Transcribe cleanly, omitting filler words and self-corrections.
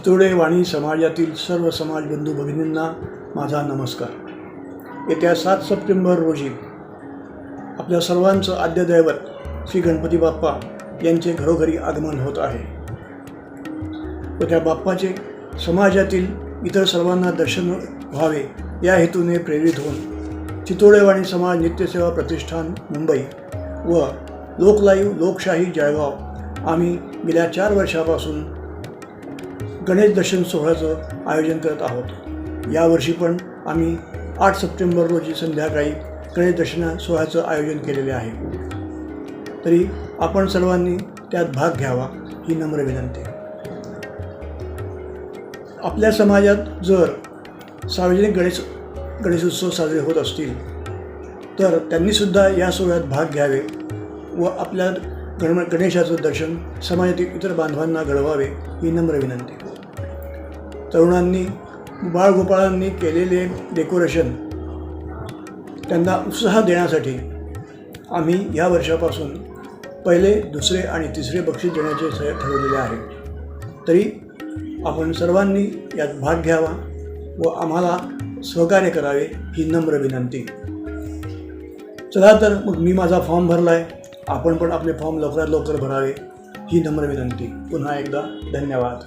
चितोडे वाणी समाजातील सर्व समाज बंधू भगिनींना माझा नमस्कार. येत्या 7 सप्टेंबर रोजी आपल्या सर्वांचं आद्य दैवत श्री गणपती बाप्पा यांचे घरोघरी आगमन होत आहे व त्या बाप्पाचे समाजातील इतर सर्वांना दर्शन व्हावे या हेतूने प्रेरित होऊन चितोडे वाणी समाज नित्यसेवा प्रतिष्ठान मुंबई व लोकलाईव्ह लोकशाही जळगाव आम्ही गेल्या 4 वर्षापासून गणेश दर्शन सोहळ्याचं आयोजन करत आहोत. यावर्षी पण आम्ही 8 सप्टेंबर रोजी संध्याकाळी गणेश दर्शन सोहळ्याचं आयोजन केलेले आहे. तरी आपण सर्वांनी त्यात भाग घ्यावा ही नम्र विनंती. आपल्या समाजात जर सार्वजनिक गणेशोत्सव साजरे होत असतील तर त्यांनीसुद्धा या सोहळ्यात भाग घ्यावे व आपल्या गणेशाचं दर्शन समाजातील इतर बांधवांना घडवावे ही नम्र विनंती. तरुणांनी बाळगोपाळांनी केलेले डेकोरेशन त्यांना उत्साह देण्यासाठी आम्ही या वर्षापासून पहिले, दुसरे आणि तिसरे बक्षीस देण्याचे ठरवलेले आहे. तरी आपण सर्वांनी यात भाग घ्यावा व आम्हाला सहकार्य करावे ही नम्र विनंती. चला तर मग मी माझा फॉर्म भरला आहे, आपण पण आपले फॉर्म लवकरात लवकर भरावे ही नम्र विनंती. पुन्हा एकदा धन्यवाद.